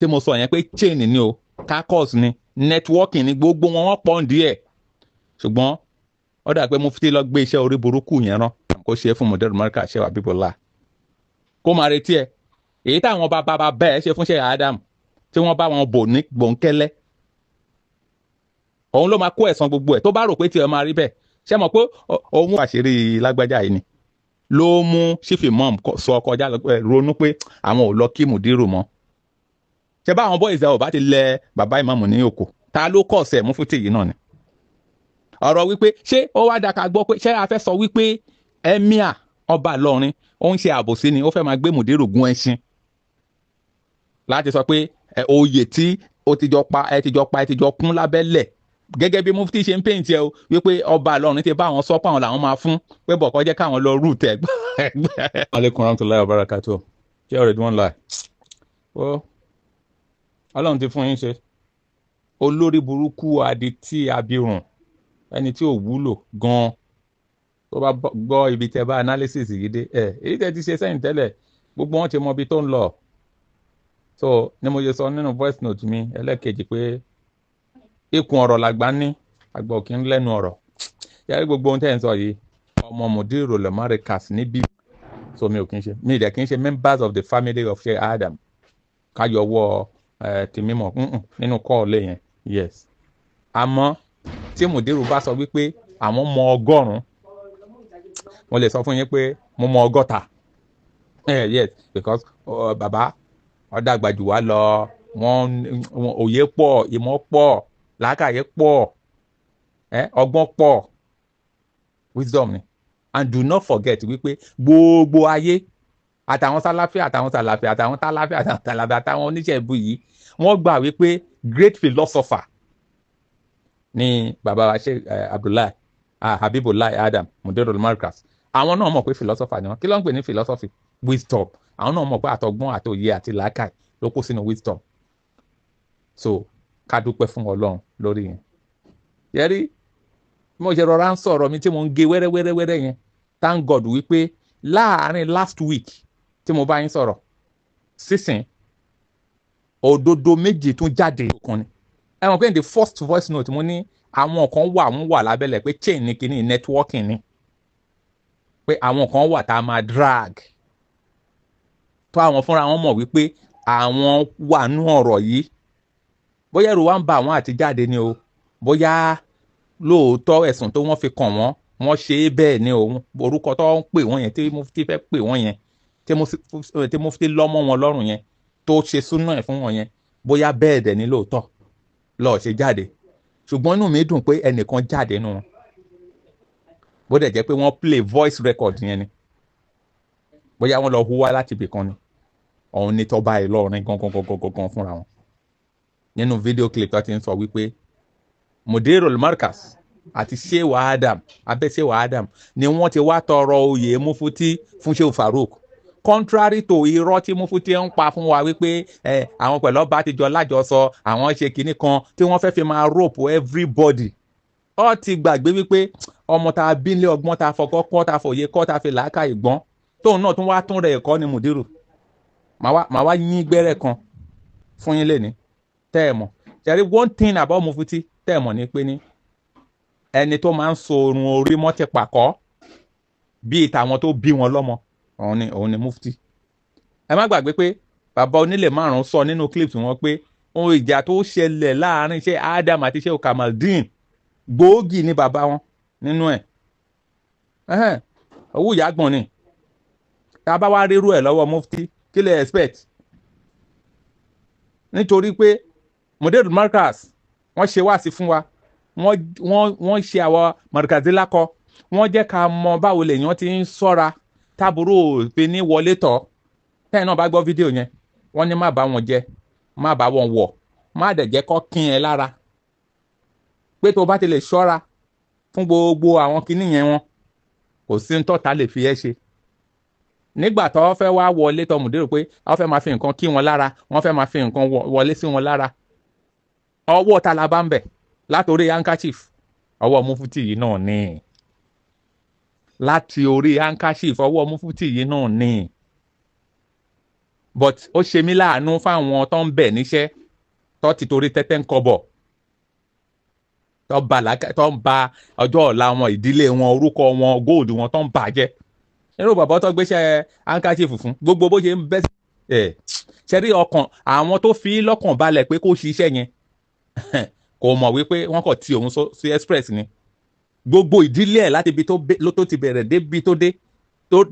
tí mo sọ yẹn pé chain ni o caucus ni networking ni gbogbo wọn pọ̀ ń díẹ̀ ṣùgbọ́n ó dà pé mufti lọ gbé iṣẹ́ orí burúkú yẹn rán kó ṣe é fún Mudiru Markaz Shehu Habibullah kó máa retí ẹ èyí táwọn bàbá bẹ́ẹ̀ ṣe fún Sheikh Adam tí wọ́n bá wọn bò ní gbòǹkẹ́lẹ́ òun ló máa kó ẹ̀san gbogbo ẹ̀ tó bá rò pé tiẹ̀ máa rí bẹ́ẹ̀ ṣé mọ̀ pé òun àṣírí lágbájá yìí ni ló mú sífì mọ́m sọ kọjá ronú pé àwọn ò lọ kí Mudiru mọ́ ṣé báwọn boys ẹ̀ ò bá ti lẹ bàbá ìmáàmù ní òkò ta ló kọ̀ ọ̀sẹ̀ Mufti yìí náà ni ọ̀rọ̀ wípé ṣé ó wá dàka gbọ́ pé ṣé a fẹ́ sọ wípé emir ọba Ìlọrin ó ń ṣe àbòsí ni ó fẹ́ máa gbé Mudiru gun ẹṣin láti sọ pé oyè tí ó ti jọ kún lábẹ́lẹ̀ gẹ́gẹ́ bí Mufti ṣe ń pèntì ẹ o wípé ọba Ìlọrin ti bá àwọn sọ́pọ̀ àwọn làwọn máa fún pé bọ̀kọ́ jẹ́ káwọn lọ rú tẹ̀ gbẹ́. aleykum rahmatulahi wa barakatuh ṣé ọ̀rẹ́ tí wọ́n la ó ọlọ́run ti fún yín ṣe olórí burúkú adití abirùn ẹni tí ò wúlò gan-an tó bá gbọ́ ibi tẹ́ bá analysis yìí dé èyí tẹ́ ti ṣe sẹ́yìn tẹ́lẹ̀ gbogbo wọn ti mọ ibi tó ń lọ so ni mo ṣe sọ nínú voice note mi ẹlẹ́ẹ̀kejì pé ikùn ọ̀rọ̀ làgbà ní àgbà òkè ń lẹ́nu ọ̀rọ̀ yàrá gbogbo ohun tẹ́ ń sọ yìí ọmọ Mudiru Markaz níbí so mi ò kí ń ṣe mi ìdẹ̀ kí ń ṣe members of the family of Sheikh Adam káyọ̀wọ́ ti mímọ̀ nínú kọ́ọ̀lẹ̀ yẹn yes àmọ́ tí Mudiru bá sọ wípé àwọn mọ 100 mo lè sọ fún yín pé mo mọ 100 yes because bàbá ọ̀dàgbà jù wá lọ wọn òye pọ̀ ìmọ̀ pọ̀ làákàyè pọ̀ ọgbọ́n pọ̀ wisdom ni and do not forget wípé gbogbo ayé àtàwọn sálàfí àtàwọn sàlàfí àtàwọn tálàfí àtàwọn tàlàfí àtàwọn oníṣẹ́ ìbú yìí wọ́n gbà wípé great philosopher ni bàbá wa Sheikh Habibullah Adam Mudiru Markaz àwọn náà mọ̀ pé philosopher ni wọ́n kí ló ń pè ní philosophy wisdom àwọn náà mọ̀ pé àtọgbọ́n àtòye àti làákàyè ló kó sínú wisdom so ká dúpẹ́ fún Ọlọ́run lórí yẹn yẹrí mo ṣe rọra ń sọ̀rọ̀ mi tí mo ń gé wẹ́rẹ́wẹ́rẹ́ yẹn thank God wípé láàárín last week tí mo bá yín sọ̀rọ̀ sísìn òdodo méjì tún jáde kan ni ẹ mọ̀ pé in the first voice note mo ní àwọn kan wà lábẹ́lẹ̀ pé chain ní kíní networking ni pé àwọn kan wà tá a máa drag tó àwọn fúnra wọn mọ̀ wípé àwọn wà nú ọ̀rọ̀ yìí bóyá ẹ̀rù wa ń bà wọ́n àti jáde ni o bóyá lóòótọ́ ẹ̀sùn tó wọ́n fi kàn wọ́n ṣe é bẹ́ẹ̀ ni òun orúkọ tó ń pè wọ́n yẹn tí Mufti fẹ́ pè wọ́n yẹn tí Mufti lọ́mọ wọn lọ́rùn yẹn tó ṣe súnà ẹ̀ fún wọn yẹn bóyá bẹ́ẹ̀ dẹ̀ ni lóòótọ́ lọ́ọ̀ ṣe jáde ṣùgbọ́n inú mi dùn pé ẹnìkan jáde nù wọn bó dẹ̀ jẹ́ pé wọ́n play voice record yẹn ni bóyá wọ́n lọ hùwà láti ibì kan ni òun ní tọ́ba Ìlọrin gangan fúnra wọn nínú fídíò clip tó ti ń sọ wípé Mudiru Markaz àti Shehu Adam abẹ́ Shehu Adam ni wọ́n ti wá tọrọ oyè Mufti fún Shehu Farouk contrary to irọ́ tí Mufti ń pa fún wa wípé àwọn pẹ̀lú ọba ti jọ lájọsọ àwọn ṣe kinní kan tí wọ́n fẹ́ fi máa rope everybody ó ti gbàgbé wípé ọmọ tá a bí nílé ọgbọ́n tá a fọkọ́ kọ́ tá a fòye kọ́ tá a fi làákàyè gbọ́n tóun náà tún wá tún rẹ̀ ẹ̀kọ́ ni Mudiru màá wá yín gbẹ́rẹ́ kan fún yín lẹ́ni tẹ́ ẹ̀ mọ̀ ṣẹ́rí one thing about Mufti tẹ́ ẹ̀ mọ̀ ní pé ní ẹni tó máa ń so orun orí mọ́tì pàkọ́ bíi tàwọn tó bí wọn lọ́mọ òun ni Mufti ẹ má gbàgbé pé bàbá onílé márùn-ún sọ nínú clips wọn pé ohun ìjà tó ṣẹlẹ̀ láàrin Sheikh Adam àti Sheikh Kamaldeen gbòógì ní bàbá wọn nínú ẹ̀ owó ìyàgbọ̀n ni tá a bá wá rírú ẹ̀ lọ́wọ́ Mufti kí lè expect nítorí pé Mudiru Markaz wọ́n ṣe wá sí fún wa wọ́n ṣe àwọn Markazila kọ wọ́n jẹ́ ká mọ báwo lèèyàn ti ń ṣọ́ra tábúrò pé ní wọlé tọ̀ tẹ́yìn náà bá gbọ́ fídíò yẹn wọ́n ní má bá wọn jẹ má bá wọn wọ̀ má dẹ̀ jẹ́ kó kín ẹ lára pé tó bá ti lè ṣọ́ra fún gbogbo àwọn kinní yẹn wọn kò sí ní tọ́ta lè fi ẹ́ ṣe nígbà tó fẹ́ wá wọlé tọ̀ Mudiru pé wọ́n fẹ́ máa fi nǹkan kí wọn lára wọ́n fẹ́ máa fi nǹkan wọlé sí wọn lára ọwọ́ ta la bá ń bẹ̀ látòrí handkerchief ọwọ́ Mufti yìí náà ní láti orí handkerchief ọwọ́ Mufti yìí náà ní but ó ṣe mí láàánú fáwọn tó ń bẹ̀ níṣẹ́ tó ti torí tẹ́tẹ́ ń kọ́bọ̀ tó ń ba ọjọ́ ọ̀la wọn, ìdílé wọn, orúkọ wọn, gold wọn tó ń bàjẹ́. irú bàbá tó gbéṣẹ́ handkerchief fún gbogbo bó ṣe ń bẹ́ ṣe rí ọkàn àwọn tó fi lọ́kàn balẹ̀ pé kó ṣiṣẹ́ yẹn kò mọ̀ wípé wọ́n kàn ti òun sí express ni. gbogbo ìdílé ẹ̀ láti ibi tó ti bẹ̀rẹ̀ débi tó dé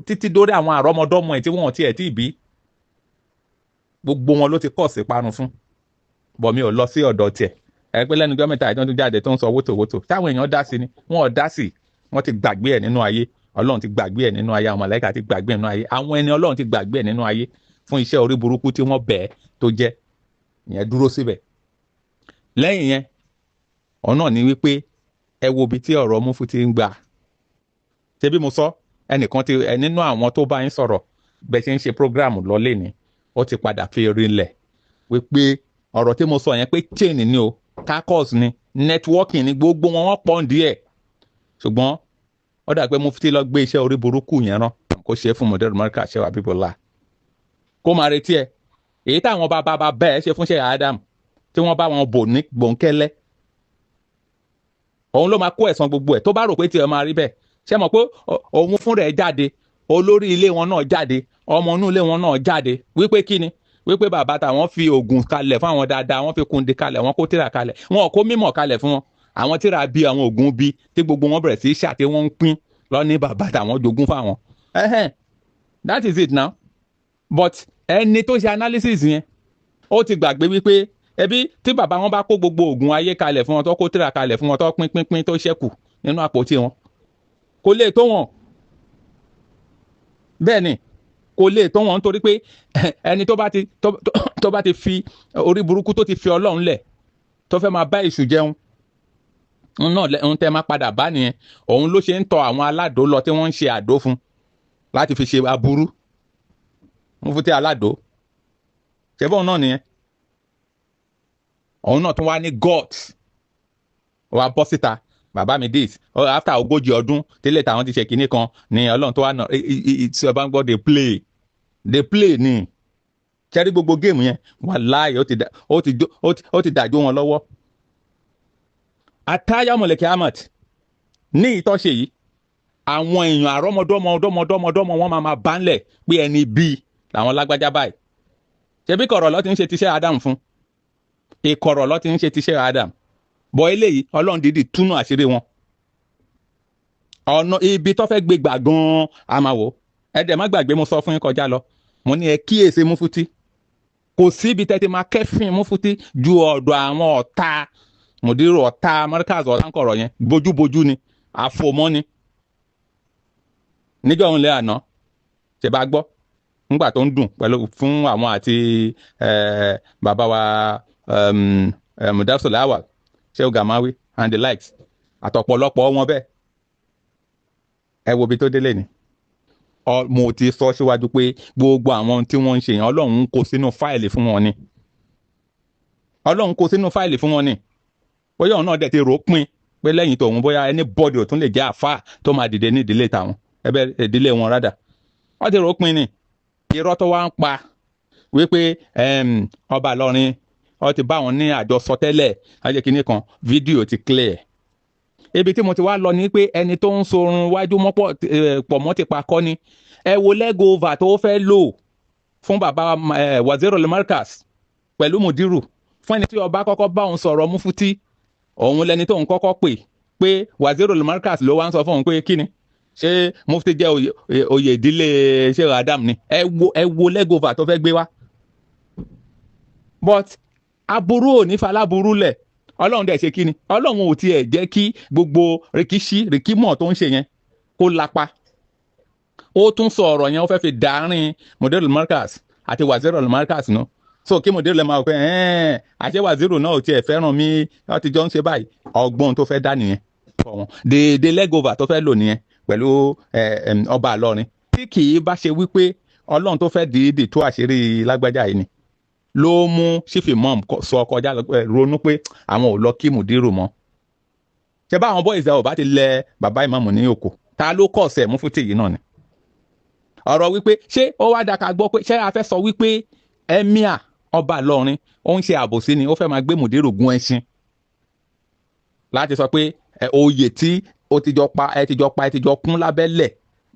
títí dórí àwọn àrọ́mọdọ́mọ ẹ̀ tí wọ́n tiẹ̀ tí ì bí, gbogbo wọn ló ti kọ̀ sí parun fún. bọ̀ mi ò lọ sí ọ̀dọ̀ tiẹ̀ ẹ pé lẹ́nu gọ́mẹ̀ntà ìtàn tó jáde tó ń sọ wótòwótò táwọn èèyàn dá sí ni wọ́n ò dá sí, wọ́n ti gbàgbé ẹ̀ nínú ayé. Ọlọ́run ti gbàgbé ẹ̀ nínú ayé, àwọn màláíkà ti gbàgbé ẹ̀ nínú ayé, àwọn ẹni Ọlọ́run ti gbàgbé ẹ̀ nínú ayé fún iṣẹ́ orí burúkú tí wọ́n bẹ̀ẹ́ tó jẹ́. ìyẹn dúró síbẹ̀. lẹ́yìn yẹn ọ̀nà ni wípé ẹ wo ibi tí ọ̀rọ̀ Mufti ń gbà. ṣé bí mo sọ ẹnìkan ti nínú àwọn tó bá yín sọ̀rọ̀ bẹ́ẹ̀ ṣe ń ṣe program lọ́lé ni ó ti padà fi rinlẹ̀ wípé ọ̀rọ̀ tí mo sọ yẹn pé chain ni o, carcass ni, networking ni, gbogbo wọn pọ̀ díẹ̀. ṣùgbọ́n ó dà pé Mufti lọ gbé iṣẹ́ orí burúkú yẹn rán kó ṣe fún Mudiru Markaz Shehu Habibullah kó máa retí ẹ. èyí táwọn bàbá bẹ́ẹ̀ ṣe fún Sheikh Adam tí wọ́n bá wọn bò ní gbòǹkẹ́lẹ́, òun ló máa kó ẹ̀san gbogbo ẹ̀. tó bá rò pé tiẹ̀ máa rí bẹ́ẹ̀, ṣé mọ̀ pé òun fún rẹ̀ jáde, olórí ilé wọn náà jáde, ọmọ inú ilé wọn náà jáde wípé kíni, wípé bàbá táwọn fi oògùn kalẹ̀ fún àwọn dáadáa, wọ́n fi kúndé kalẹ̀, wọ́n kó tírà kalẹ̀, wọn ò kó mímọ̀ kalẹ̀ fún wọn. àwọn tírà bí àwọn oògùn bí tí gbogbo wọn bẹ̀rẹ̀ sí í ṣàtẹ́ wọn ń pín lọ́ní bàbá táwọn jogún fáwọn. That is it now. But ẹni tó ṣe analysis yẹn ó ti gbàgbé wípé ẹbí tí bàbá wọn bá kó gbogbo oògùn ayé kalẹ̀ fún wọn, tó kó tírà kalẹ̀ fún wọn, tó pín tó ṣẹ́kù nínú àpótí wọn, kò lè tó wọn. bẹ́ẹ̀ ni kò lè tó wọn, nítorí pé ẹni tó bá ti fi orí burúkú tó ti fi Ọlọ́run lẹ̀ tó fẹ́ máa bá èṣù jẹun náà ń tẹ́ máa padà bá nìyẹn. òun ló ṣe ń tọ àwọn aládò lọ tí wọ́n ń ṣe àdó fún láti fi ṣe aburú. Mufti aládò ṣẹ́fọ́n náà nìyẹn. òun náà tún wá ní gods wá bọ́ síta, bàbá mi dis after 40 ọdún tẹ́lẹ̀ táwọn ti ṣe kinní kan ní Ọlọ́run tó wá náà tí ọba ń gbọ́ they play ni kẹ́rí gbogbo géèmù yẹn wàláhì ó ti dàjó wọn lọ́wọ́. Ataya mọ̀lẹ́kẹ́ Ahmad ní ìtọ́ṣe yìí àwọn èèyàn àrọ́mọdọ́mọ wọn máa bá ńlẹ̀ pé ẹni bíi làwọn lágbájá báyìí. ṣebí kọ̀rọ̀ ló ti ń ṣe tíṣẹ́ Adam fún, ìkọ̀rọ̀ ló ti ń ṣe tíṣẹ́ Adam. bọ́ eléyìí Ọlọ́run dídì túnú àṣírí wọn. ọ̀nà ibi tó fẹ́ gbé gbà gan-an a máa wò. ẹ dẹ̀ má gbàgbé mo sọ fún yín kọjá lọ, mo ní ẹ kíyèsí Mufti. kò síbi tẹ́tí máa kẹ́fìn Mufti ju ọ̀dọ̀ àwọn ọ̀tá Mudiru, ọ̀tá Markaz, ọ̀tá ń kọ̀rọ̀ yẹn bójúbójú ni, àfòmọ́ ni. níjọ́ òun lé àná ṣe bá gbọ́ nígbà tó ń dùn pẹ̀lú fún àwọn àti bàbá wa Mudassir Lawal, Shehu Gamawi and the likes àtọ̀pọ̀lọpọ̀ wọn bẹ́ẹ̀. ẹ wo ibi tó délé ni. mo ti sọ síwájú pé gbogbo àwọn tí wọ́n ń ṣe yẹn Ọlọ́run ń kó sínú fáìlì fún wọn ni. Ọlọ́run kó sínú fáìlì fún wọn ni. bóyá òun náà dẹ̀ ti rò ó pin pé lẹ́yìn tòun bóyá anybody ò tún lè jẹ́ àfáà tó máa dìde ní ìdílé tàwọn ẹbẹ̀ ìdílé wọn rádà. wọ́n ti rò ó pin ni. irọ́ tó wá ń pa wípé ọba Ìlọrin ó ti bá wọn ní àjọsọ tẹ́lẹ̀ ajẹ́ kínní kan, fídíò ti clear. ibi tí mo ti wá lọ ni pé ẹni tó ń sorun wájú pọ̀ mọ́ ti pa kọ́ ni. ẹ wo legova tó fẹ́ lò fún bàbá Wazirul Markaz pẹ̀lú Mudiru fún ẹni tí ọba kọ́kọ́ bá òun sọ̀rọ̀ Mufti, òun lẹni tó ń kọ́kọ́ pé Wazirul Markaz ló wá ń sọ fún òun pé kíni ṣé Mufti jẹ́ oyè ìdílé Sheikh Adam ni. ẹ wo legova tó fẹ́ gbé wá. but aburú ò ní faláburú lẹ̀. Ọlọ́run dẹ̀ ṣe kíni, Ọlọ́run ò tiẹ̀ jẹ́ kí gbogbo rìkímọ̀ tó ń ṣe yẹn kó lapa. ó tún sọ ọ̀rọ̀ yẹn ó fẹ́ fi dàárín Mudiru Markaz àti Wazirul Markaz náà. so kí Mudiru lè máa wọ pé àṣẹ Waziru náà ò tiẹ̀ fẹ́ràn mi, wọ́n ti jọ ń ṣe báyìí. ọgbọ́n tó fẹ́ dá nìyẹn fọ wọn. dèédé legova tó fẹ́ lò nìyẹn pẹ̀lú ọba Ìlọrin. tí kì í bá ṣe wípé Ọlọ́run tó fẹ́ dìídì tú àṣírí lágbájá yìí ni ló mú chief imam sọ kọjá ronú pé àwọn ò lọ kí Mudiru mọ́. ṣé bá àwọn boys ò bá ti lẹ bàbá ìmáàmù ní òkò, ta ló kọ̀ ọ̀sẹ̀ Mufti yìí náà ni. ọ̀rọ̀ wípé ṣé ó wá dáka gbọ́ pé ṣé a fẹ́ sọ wípé Emir ọba Ìlọrin ó ń ṣe àbòsí ni, ó fẹ́ máa gbé Mùdírù gun ẹṣin láti sọ pé oyè tí ẹ ti jọ kún lábẹ́lẹ̀,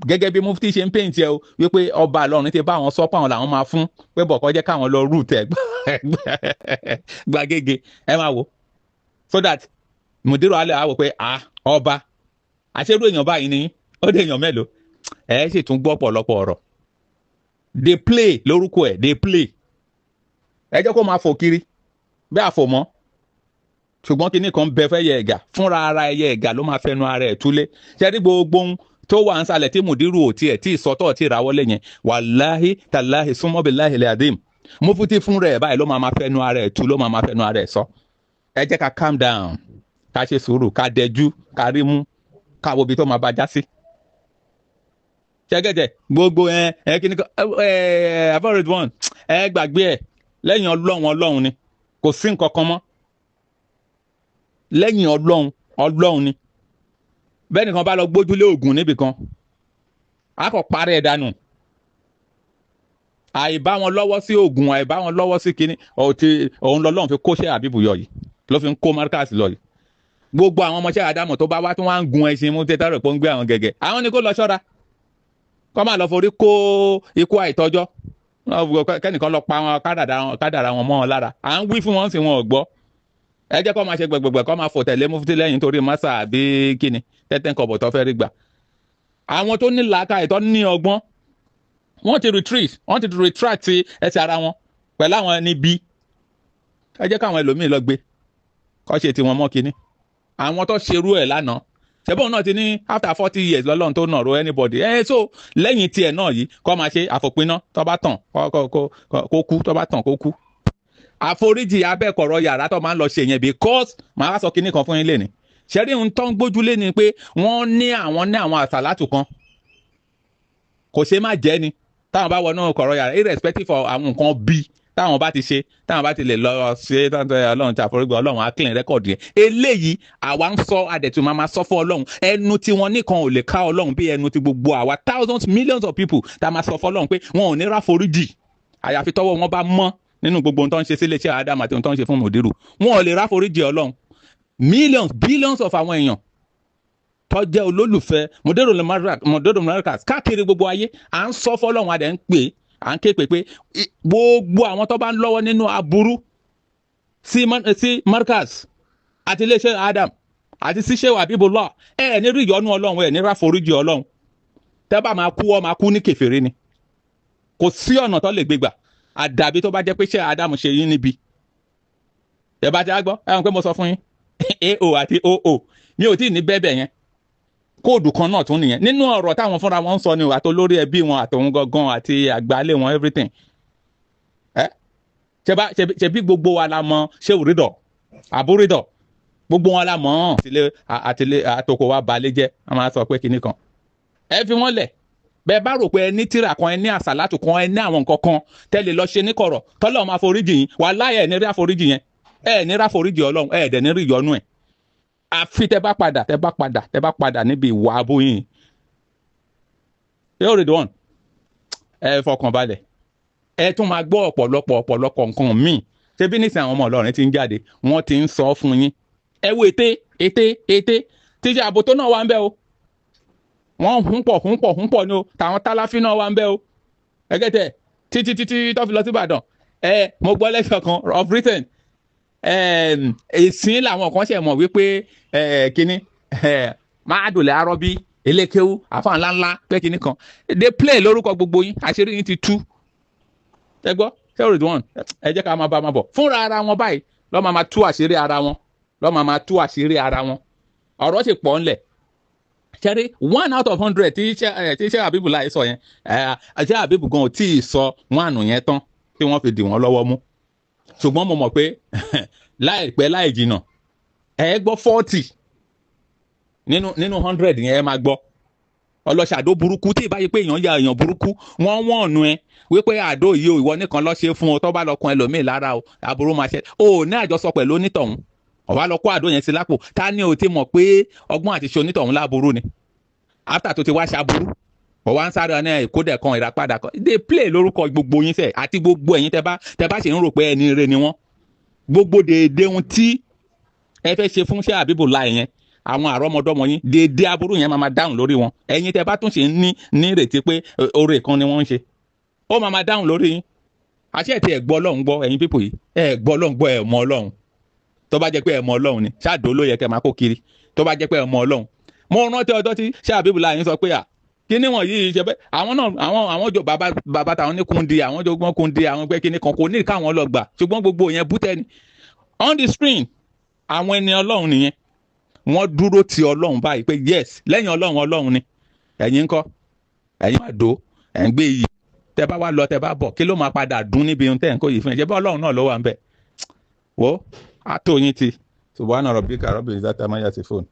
gẹ́gẹ́ bí mufti ṣe ń pèntì ẹ o wípé ọba Ìlọrin ti bá àwọn sọ́pọ̀ àwọn làwọn máa fún pé bọ̀kọ́ jẹ́ káwọn lọ rú tẹ̀ gbàgede ẹ máa wò so that Mùdírù alẹ́ àwọ̀ pé ọba àṣẹrú èèyàn báyìí ni ó dé èèyàn mélòó ẹ sì tún gbọ́ pọ̀lọpọ̀ ọ̀rọ̀ dey play lórúkọ ẹ̀ dey play ẹ jẹ́ kó máa fò kiri bẹ́ẹ̀ àfòmọ́ ṣùgbọ́n kinní kan bẹ fẹ́ yẹ ẹ̀gà fúnra ara ẹyẹ ẹ̀gà ló máa fẹnu ara ẹ̀ túlé ṣẹ́rí gbogbo ohun tó wà ń sàlẹ̀ tí Mùdírù ò tiẹ̀ tí ìsọtọ̀ tí ìrawọ́lé yẹn wàláhí tàláhí súnmọ́bìláhí lẹ́àdìm Mufti fúnra ẹ̀ báyìí ló máa fẹnu ara ẹ̀ tú ló máa fẹnu ara ẹ̀ sọ ẹ jẹ́ ká calm down ká ṣe sùúrù ká dẹjú ká rí mú ká wo ibi tó máa bá já sí ṣẹ́gẹ́dẹ̀ gbogbo kíní kan avoid one gbàgbé ẹ̀ lẹ́yìn ọlọ́run ni kò sí nǹkan kan mọ́ lẹ́yìn ọlọ́run ni bẹ́ẹ̀ nìkan bá lọ gbójúlé Ògún níbì kan a kò parẹ́ ẹ̀ dànù àìbá wọn lọ́wọ́ sí Ògún àìbá wọn lọ́wọ́ sí kínní òun lọ́lọ́run fi kóṣẹ́ Àbíbù yọ yìí ló fi ń kó Markaz lọ yìí gbogbo àwọn ọmọọṣẹ́ Ádámọ̀ tó bá wá tí wọ́n á ń gun ẹṣin mú tẹ́tà rẹ̀ pé ó ń gbé àwọn gẹ̀gẹ̀ àwọn ni kó lọ ṣọ́ra kọ́ máa lọ forí kó ikú àìtọ́jọ́ kẹ́nìkan lọ pa wọn kádàrà wọn mọ́ wọn lára à ń wí fún wọn sí wọn ò gbọ́ ẹ jẹ́ kó máa ṣe gbẹ̀gbẹ̀gbẹ̀ kó máa fò tẹ̀lé Mufti lẹ́yìn torí masa àbí kíni tẹ́tẹ́ kọ̀bọ̀ tó fẹ́ rí gbà àwọn tó ní làákàyè tó ní ọgbọ́n wọ́n ti retract ẹsẹ̀ ara wọn pẹ̀lú àwọn ẹni bí ẹ jẹ́ káwọn ẹlòmíì lọ gbé kọ́ ṣe tiwọn mọ́ kíní àwọn tó ṣerú ẹ̀ lánàá ṣẹ́bọ̀n náà ti ní after 40 years lọ́lọ́run tó nà ro anybody so lẹ́yìn tiẹ̀ náà yìí kọ́ máa ṣe àfòpiná tó bá tàn kó kú tó bá tàn kó kú àforíjì abẹ́kọ̀rọ̀ yàrá tó máa ń lọ ṣe yẹn because màá wá sọ kinní kan fún yín lẹ́ni ṣẹ́rí ń tán gbójúlé ni pé wọ́n ní àwọn àsàlátù kan kò ṣe má jẹ́ ni táwọn bá wọnú kọ̀rọ̀ yàrá irrespective of àwọn nǹkan bíi táwọn bá ti ṣe táwọn bá ti lè lọ ṣe ọlọ́run tí àforígbà ọlọ́run á clean record yẹn eléyìí àwa ń sọ adẹ̀tún máa sọ fún ọlọ́run ẹnu tí wọ́n nìkan ò lè ká ọlọ́run bí ẹnu tí gbogbo àwa thousands millions of people tá a máa sọ fún ọlọ́run pé wọn ò ní ráforíjì àyàfi tọ́wọ́ wọn bá mọ́ nínú gbogbo ohun tó ń ṣe sílé iṣẹ́ Ádámù àti ohun tó ń ṣe fún Mùdírù wọn ò lè ráforíjì ọlọ́run millions billions of àwọn èèyàn tó jẹ́ olólùfẹ́ Mùdírù Markaz káàkiri gbogbo ayé à ń sọ fún ọlọ́run adẹ̀ ń pè à ń ké pé gbogbo àwọn tó bá ń lọ́wọ́ nínú aburú sí Markaz àti iléeṣẹ́ Adam àti síṣẹ́ Habibullah ní rí ìyọ́nú ọlọ́run ní ráforíjì ọlọ́run tẹ́ bá máa kú ní kèfèrí ni kò sí ọ̀nà tó lè gbégbà àdàbí tó bá jẹ́ pé ṣé Adam ṣe yín níbi ẹ bá ti á gbọ́ ẹ̀wọ̀n pé mo sọ fún yín AO àti OO mi ò tí ì ní bẹ́ẹ̀bẹ̀ yẹn kóòdù kan náà tún nìyẹn nínú ọ̀rọ̀ táwọn fúnra wọn ń sọ ni àtolórí ẹbí wọn àtòun gangan àti àgbálẹ̀ wọn everything ṣe bí gbogbo wa la mọ̀ Shehu Ridwan Abu Ridwan gbogbo wọn la mọ̀ àtòkò wa balẹ̀ jẹ́ a máa sọ pé kinní kan ẹ fi wọ́n lẹ̀ bẹ́ẹ̀ bá rò pé ẹ ní tírà kan ẹ ní àsàlátù kan ẹ ní àwọn nǹkan kan tẹ́lẹ̀ lọ ṣe ní kọ̀rọ̀ tọ́lọ́ máa foríjì yín wàláhì ẹ̀ ní rí àforíjì yẹn ẹ̀ ní rí àforíjì ọlọ́run ẹ̀ dẹ̀ ní rí ìyọ́nú ẹ̀ àfi tẹ́ bá padà níbi ìwà abóyin Shehu Ridwan ẹ fọkàn balẹ̀ ẹ tún máa gbọ́ ọ̀pọ̀lọpọ̀ nǹkan míì ṣé bí nísìnyí àwọn ọmọ Ìlọrin ti ń jáde wọ́n ti ń sọ fún yín ẹ wo ète tíṣe àbò tó náà wà ń bẹ o wọ́n hún pọ̀ ni o tàwọn táláfí náà wà ń bẹ o ẹgẹ́tẹ̀ títí tó fi lọ sí Ìbàdàn mo gbọ́ lẹ́sọ̀ kan of Britain èsìn làwọn kan ṣe mọ̀ wípé kínní máàdùlẹ̀ arọ́bí elékéwú àfáà ńláńlá pé kínní kan dey play lórúkọ gbogbo yín àṣírí yín ti tú ẹ gbọ́ Shehu Ridwan ẹ jẹ́ ká máa bá máa bọ̀ fúnra ara wọn báyìí lọ́ máa tú àṣírí ara wọn ọ̀rọ̀ sì pọ̀ ńlẹ̀ ṣẹ́rí 1 out of 100 tí ṣe Habibullah sọ yẹn ṣe Habibu gan ò tí ì sọ 1 yẹn tán tí wọ́n fi dì wọ́n lọ́wọ́ mú ṣùgbọ́n mo mọ̀ pé láìpẹ́ láì jìnnà ẹ gbọ́ 40 nínú 100 yẹn ẹ máa gbọ́ ọlọ́ṣàdó burúkú tí ìbáyé pé èèyàn burúkú wọ́n ọ̀nù ẹ wípé àdó yìí o ìwọ nìkan lọ ṣe fún ọ tó bá lọ kun ẹlòmíì lára o aburú máa ṣe o ní àjọsọ pẹ̀lú onítọ̀hún ọ̀wá lọ kó àdó yẹn sí lápò ta ni o ti mọ̀ pé ọgbọ́n àti ṣe onítọ̀hún láburú ni after tó ti wá ṣaburú ọ̀wá ń sáré ọ̀nà ìkódẹ̀ kan ìràpadà kan they play lórúkọ gbogbo yín sẹ̀ àti gbogbo ẹ̀yin tẹ́ bá ṣe ń rò pé ẹni ire ni wọ́n gbogbo déédéé ohun tí ẹ fẹ́ ṣe fún ṣẹ́ àbíbò láì yẹn àwọn àrọ́mọdọ́mọ yín déédéé aburú yẹn máa dáhùn lórí wọn ẹ̀yin tẹ́ bá tún ṣe ní ìrètí pé oore kan ni wọ́n ń ṣe ó máa dáhùn lórí yín àṣẹ ẹ̀ tí ẹ̀ gbọ́ ọlọ́run gbọ́ ẹ̀yin pípò yìí ẹ̀ gbọ́ ọlọ́run gbọ́ ẹ̀ mọ ọlọ́run tó bá jẹ́ pé ẹ̀ mọ ọlọ́run ni ṣáàdó ló yẹ kẹ́ máa kó kiri tó bá jẹ́ pé ẹ̀ mọ ọlọ́run mo rántí ọjọ́ tí ṣé àbíbò láì yín sọ pé kíní wọn yìí ṣe bẹ́ẹ̀ àwọn náà àwọn jọ bàbá táwọn ní Kúndí àwọn jọ gbọ́n Kúndí àwọn gbẹ́ kíní kan kò ní káwọn lọ gbà ṣùgbọ́n gbogbo yẹn bútẹ́ ni on the screen àwọn ẹni ọlọ́run nìyẹn wọ́n dúró ti ọlọ́run báyìí pé yes lẹ́yìn ọlọ́run ni ẹ̀yin ńkọ́ ẹ̀yin máa dó ẹ̀ ń gbé iyì tẹ́ bá wá lọ tẹ́ bá bọ̀ kí ló máa padà dún níbi ohun tẹ́ ń kó yìí fún ẹ̀ ṣe bá ọlọ́run náà ló wà ń bẹ̀ wo àtòyìn ti subhana rabbika rabbil izzati amma yasifun.